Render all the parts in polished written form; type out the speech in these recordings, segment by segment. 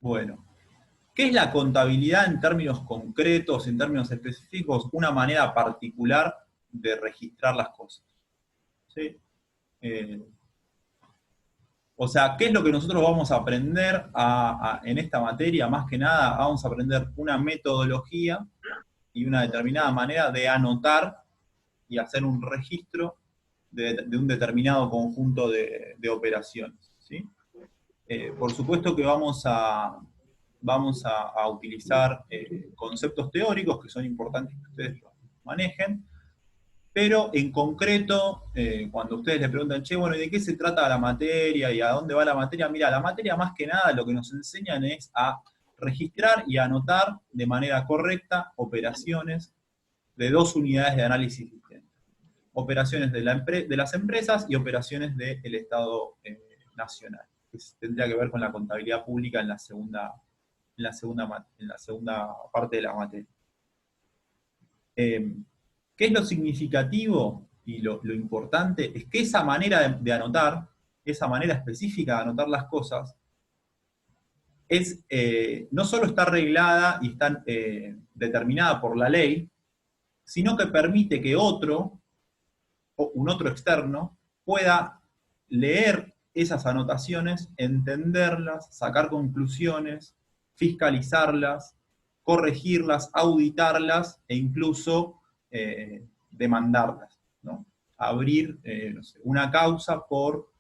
Bueno, ¿qué es la contabilidad en términos concretos, en términos específicos? Una manera particular de registrar las cosas. ¿Sí? Eh, o sea, ¿qué es lo que nosotros vamos a aprender en esta materia? Más que nada, vamos a aprender una metodología y una determinada manera de anotar y hacer un registro de un determinado conjunto de operaciones. ¿Sí? Por supuesto que vamos a utilizar conceptos teóricos que son importantes que ustedes los manejen, pero en concreto, cuando ustedes le preguntan, che, bueno, ¿y de qué se trata la materia y a dónde va la materia? Mira, la materia más que nada lo que nos enseñan es a registrar y anotar de manera correcta operaciones de dos unidades de análisis distintas. Operaciones de las empresas y operaciones del Estado nacional, que tendría que ver con la contabilidad pública en la segunda parte de la materia. ¿Qué es lo significativo y lo importante? Es que esa manera de anotar, esa manera específica de anotar las cosas, no solo está arreglada y está determinada por la ley, sino que permite que un otro externo, pueda leer esas anotaciones, entenderlas, sacar conclusiones, fiscalizarlas, corregirlas, auditarlas e incluso demandarlas, ¿no? Abrir no sé, una causa por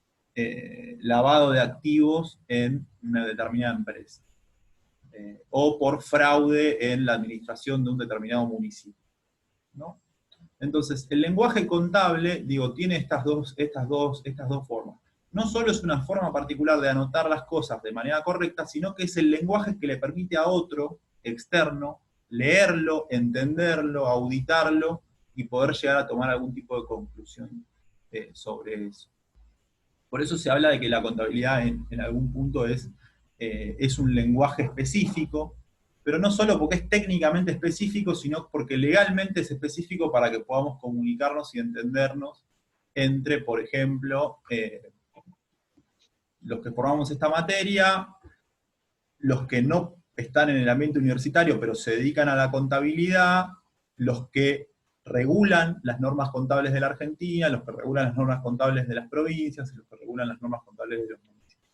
lavado de activos en una determinada empresa, o por fraude en la administración de un determinado municipio, ¿no? Entonces, el lenguaje contable, digo, tiene estas dos formas. No solo es una forma particular de anotar las cosas de manera correcta, sino que es el lenguaje que le permite a otro externo leerlo, entenderlo, auditarlo y poder llegar a tomar algún tipo de conclusión sobre eso. Por eso se habla de que la contabilidad en algún punto es un lenguaje específico, pero no solo porque es técnicamente específico, sino porque legalmente es específico para que podamos comunicarnos y entendernos entre, por ejemplo, los que formamos esta materia, los que no están en el ambiente universitario pero se dedican a la contabilidad, los que regulan las normas contables de la Argentina, los que regulan las normas contables de las provincias, y los que regulan las normas contables de los municipios.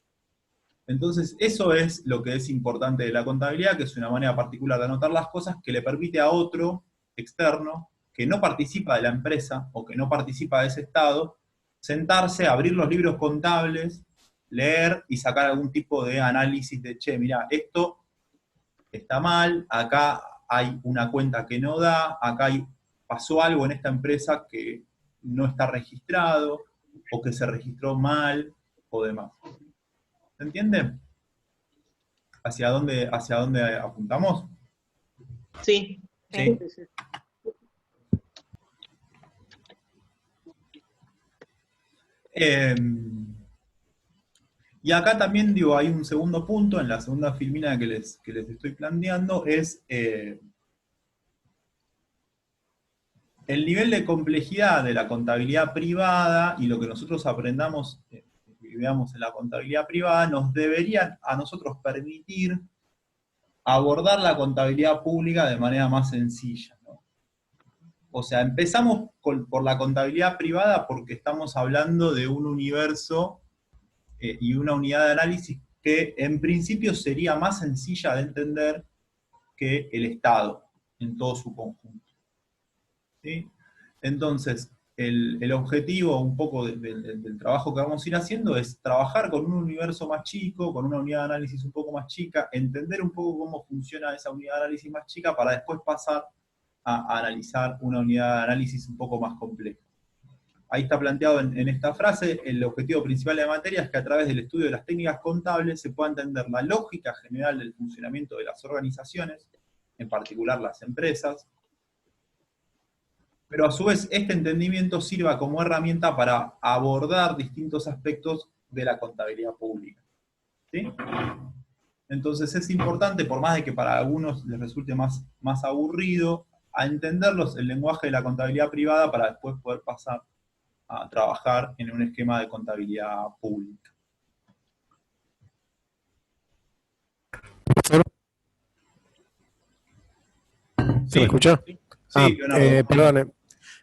Entonces, eso es lo que es importante de la contabilidad, que es una manera particular de anotar las cosas que le permite a otro externo, que no participa de la empresa o que no participa de ese estado, sentarse, abrir los libros contables, leer y sacar algún tipo de análisis de, che, mirá, esto está mal, acá hay una cuenta que no da, acá pasó algo en esta empresa que no está registrado, o que se registró mal, o demás. ¿Se entiende? ¿Hacia dónde apuntamos? Sí. ¿Sí? Sí, sí. Y acá también digo, hay un segundo punto, en la segunda filmina que les estoy planteando, es el nivel de complejidad de la contabilidad privada y lo que nosotros aprendamos y veamos en la contabilidad privada nos deberían a nosotros permitir abordar la contabilidad pública de manera más sencilla, ¿no? O sea, empezamos por la contabilidad privada porque estamos hablando de un universo y una unidad de análisis que en principio sería más sencilla de entender que el Estado en todo su conjunto. ¿Sí? Entonces, el objetivo un poco del trabajo que vamos a ir haciendo es trabajar con un universo más chico, con una unidad de análisis un poco más chica, entender un poco cómo funciona esa unidad de análisis más chica para después pasar a analizar una unidad de análisis un poco más compleja. Ahí está planteado en esta frase, el objetivo principal de la materia es que a través del estudio de las técnicas contables se pueda entender la lógica general del funcionamiento de las organizaciones, en particular las empresas, pero a su vez este entendimiento sirva como herramienta para abordar distintos aspectos de la contabilidad pública. ¿Sí? Entonces es importante, por más de que para algunos les resulte más aburrido, a entenderlos el lenguaje de la contabilidad privada para después poder pasar a trabajar en un esquema de contabilidad pública. ¿Se me escuchó? Sí, Ah, Leonardo. perdón.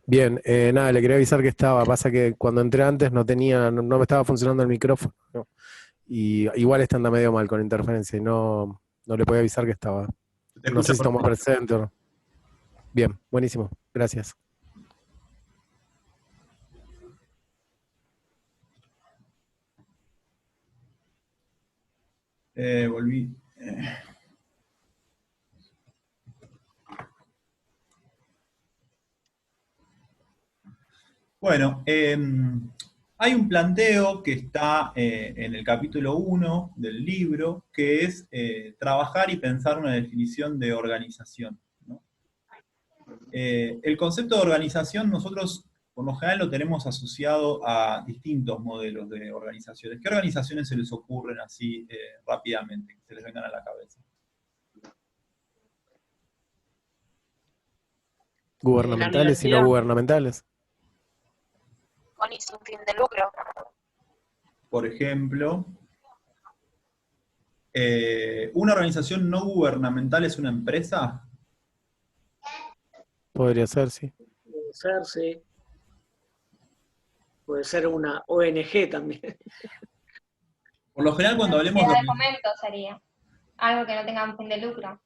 Bien, nada, le quería avisar que estaba. Pasa que cuando entré antes no me estaba funcionando el micrófono, ¿no? Y igual anda medio mal con interferencia y no le podía avisar que estaba. Te No escucha sé si estamos perfecto. presentes o no. Bien, buenísimo. Gracias. Volví. Bueno, hay un planteo que está en el capítulo 1 del libro, que es trabajar y pensar una definición de organización, ¿no? El concepto de organización nosotros por lo general lo tenemos asociado a distintos modelos de organizaciones. ¿Qué organizaciones se les ocurren así rápidamente, que se les vengan a la cabeza? La ¿Gubernamentales y no universidad. gubernamentales? Con un fin de lucro. Por ejemplo, ¿una organización no gubernamental es una empresa? Podría ser, sí. Puede ser, sí. Puede ser una ONG también. Por lo general cuando Una hablemos sociedad de... de fomento sería. Algo que no tenga un fin de lucro.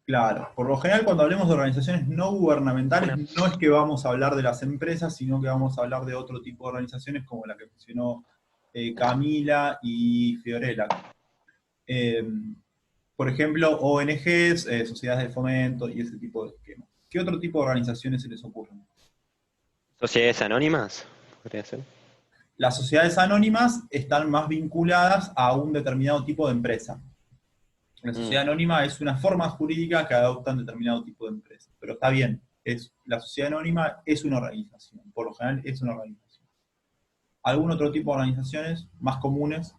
Claro, por lo general cuando hablemos de organizaciones no gubernamentales Una- no es que vamos a hablar de las empresas, sino que vamos a hablar de otro tipo de organizaciones como la que mencionó Camila y Fiorella. Eh, por ejemplo, ONGs, sociedades de fomento y ese tipo de esquemas. ¿Qué otro tipo de organizaciones se les ocurren? ¿Sociedades anónimas? Podría ser. Las sociedades anónimas están más vinculadas a un determinado tipo de empresa. La sociedad anónima es una forma jurídica que adopta un determinado tipo de empresa. Pero está bien, la sociedad anónima es una organización, por lo general es una organización. ¿Algún otro tipo de organizaciones más comunes?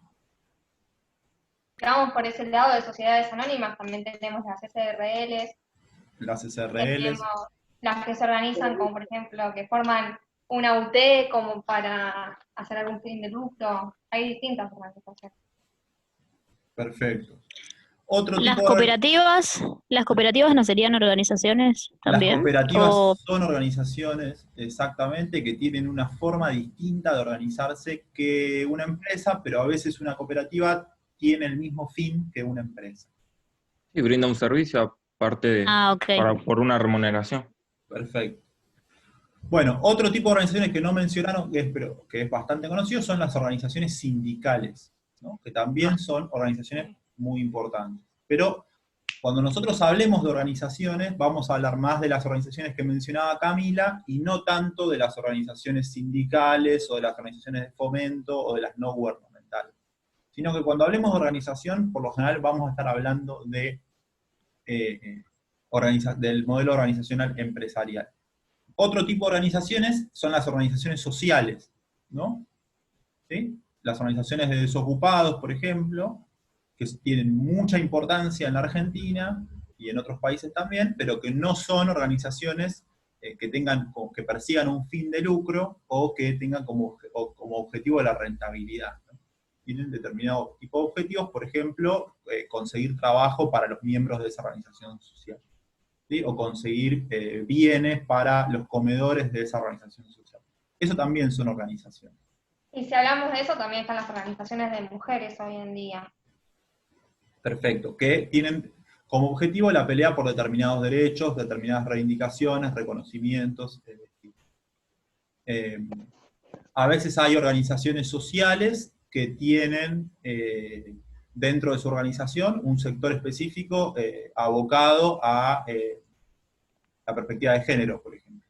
Vamos por ese lado de sociedades anónimas, también tenemos las SRLs, Las tenemos SRLs. las que se organizan como, por ejemplo, que forman una UT como para hacer algún fin de lucro. Hay distintas organizaciones. Perfecto. Otro Las tipo de... cooperativas no serían organizaciones Las también, cooperativas o son organizaciones, exactamente, que tienen una forma distinta de organizarse que una empresa, pero a veces una cooperativa tiene el mismo fin que una empresa. Y brinda un servicio aparte de, ok. por una remuneración. Perfecto. Bueno, otro tipo de organizaciones que no mencionaron, pero que es bastante conocido, son las organizaciones sindicales, ¿no? Que también son organizaciones muy importantes. Pero cuando nosotros hablemos de organizaciones, vamos a hablar más de las organizaciones que mencionaba Camila y no tanto de las organizaciones sindicales o de las organizaciones de fomento o de las no gubernamentales. Sino que cuando hablemos de organización, por lo general vamos a estar hablando de, del modelo organizacional empresarial. Otro tipo de organizaciones son las organizaciones sociales, ¿no? ¿Sí? Las organizaciones de desocupados, por ejemplo, que tienen mucha importancia en la Argentina y en otros países también, pero que no son organizaciones que persigan un fin de lucro o que tengan como objetivo la rentabilidad, ¿no? Tienen determinado tipo de objetivos, por ejemplo, conseguir trabajo para los miembros de esa organización social, ¿sí? O conseguir bienes para los comedores de esa organización social. Eso también son organizaciones. Y si hablamos de eso, también están las organizaciones de mujeres hoy en día. Perfecto, que tienen como objetivo la pelea por determinados derechos, determinadas reivindicaciones, reconocimientos. A veces hay organizaciones sociales que tienen dentro de su organización un sector específico abocado a la perspectiva de género, por ejemplo.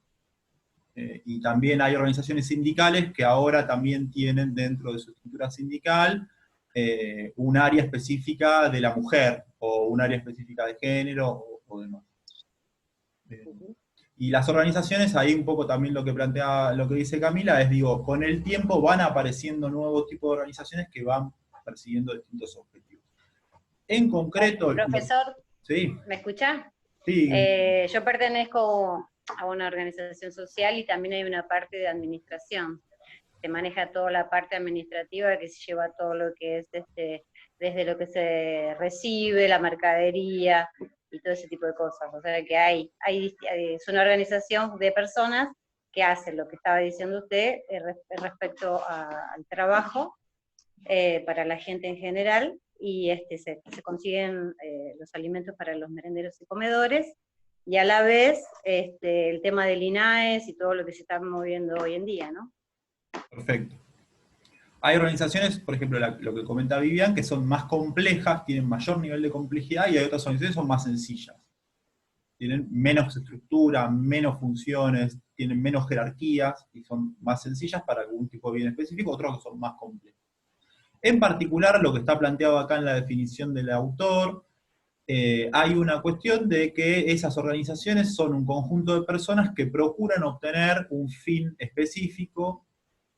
Y también hay organizaciones sindicales que ahora también tienen dentro de su estructura sindical un área específica de la mujer, o un área específica de género, o demás. Y las organizaciones, ahí un poco también lo que plantea, lo que dice Camila, es, digo, con el tiempo van apareciendo nuevos tipos de organizaciones que van persiguiendo distintos objetivos. En concreto... Profesor, ¿sí? ¿me escucha? Sí. Yo pertenezco a una organización social y también hay una parte de administración. se maneja toda la parte administrativa, que se lleva todo lo que es desde lo que se recibe, la mercadería y todo ese tipo de cosas. O sea que es una organización de personas que hacen lo que estaba diciendo usted respecto al trabajo para la gente en general, y se consiguen los alimentos para los merenderos y comedores, y a la vez el tema del INAES y todo lo que se está moviendo hoy en día, ¿no? Perfecto. Hay organizaciones, por ejemplo, lo que comenta Vivian, que son más complejas, tienen mayor nivel de complejidad, y hay otras organizaciones que son más sencillas. Tienen menos estructura, menos funciones, tienen menos jerarquías, y son más sencillas para algún tipo de bien específico, otros que son más complejos. En particular, lo que está planteado acá en la definición del autor, hay una cuestión de que esas organizaciones son un conjunto de personas que procuran obtener un fin específico.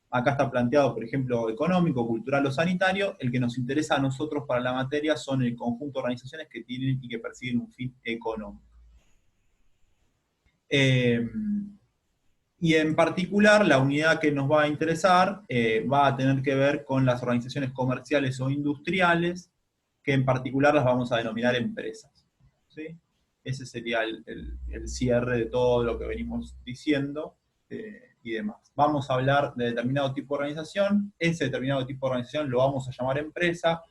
Acá está planteado, por ejemplo, económico, cultural o sanitario. El que nos interesa a nosotros para la materia son el conjunto de organizaciones que tienen y que persiguen un fin económico. Y en particular, la unidad que nos va a interesar va a tener que ver con las organizaciones comerciales o industriales, que en particular las vamos a denominar empresas. ¿Sí? Ese sería el cierre de todo lo que venimos diciendo y demás. Vamos a hablar de determinado tipo de organización, ese determinado tipo de organización lo vamos a llamar empresa,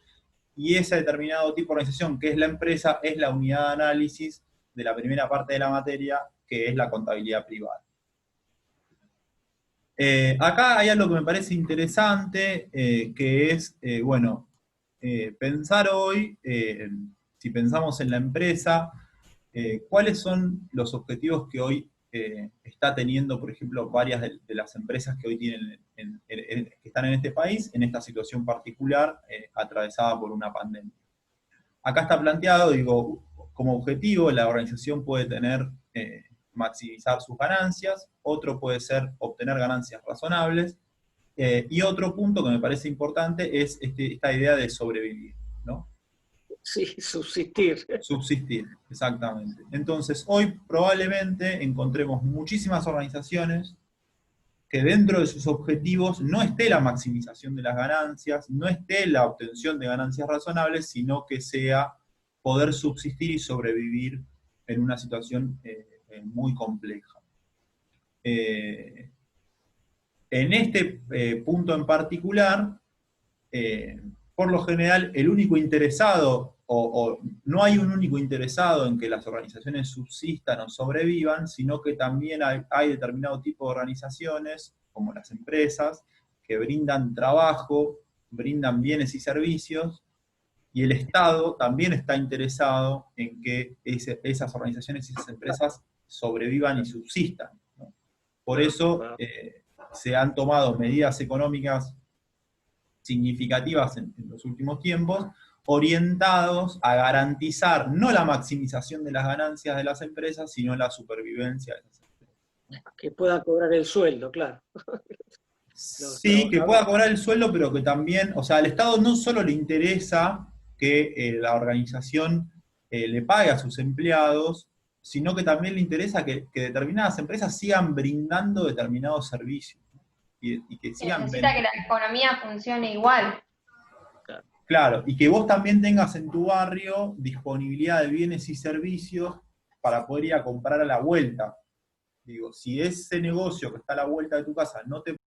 y ese determinado tipo de organización, que es la empresa, es la unidad de análisis de la primera parte de la materia, que es la contabilidad privada. Acá hay algo que me parece interesante, que es, pensar hoy, si pensamos en la empresa, cuáles son los objetivos que hoy está teniendo, por ejemplo, varias de las empresas que hoy tienen que están en este país, en esta situación particular, atravesada por una pandemia. Acá está planteado, digo, como objetivo, la organización puede tener maximizar sus ganancias, otro puede ser obtener ganancias razonables, y otro punto que me parece importante es esta idea de sobrevivir, ¿no? Sí, subsistir. Subsistir, exactamente. Entonces, hoy probablemente encontremos muchísimas organizaciones que dentro de sus objetivos no esté la maximización de las ganancias, no esté la obtención de ganancias razonables, sino que sea poder subsistir y sobrevivir en una situación muy compleja. En este punto en particular, por lo general, el único interesado, o no hay un único interesado en que las organizaciones subsistan o sobrevivan, sino que también hay determinado tipo de organizaciones, como las empresas, que brindan trabajo, brindan bienes y servicios, y el Estado también está interesado en que esas organizaciones y esas empresas sobrevivan y subsistan, ¿no? Por eso se han tomado medidas económicas significativas en los últimos tiempos, orientados a garantizar no la maximización de las ganancias de las empresas, sino la supervivencia de las empresas. Que pueda cobrar el sueldo, claro. Sí, que pueda cobrar el sueldo, pero que también, o sea, al Estado no solo le interesa que la organización le pague a sus empleados, sino que también le interesa que determinadas empresas sigan brindando determinados servicios, ¿no? Y que sigan necesita que la economía funcione igual. Claro, y que vos también tengas en tu barrio disponibilidad de bienes y servicios para poder ir a comprar a la vuelta. Digo, si ese negocio que está a la vuelta de tu casa no te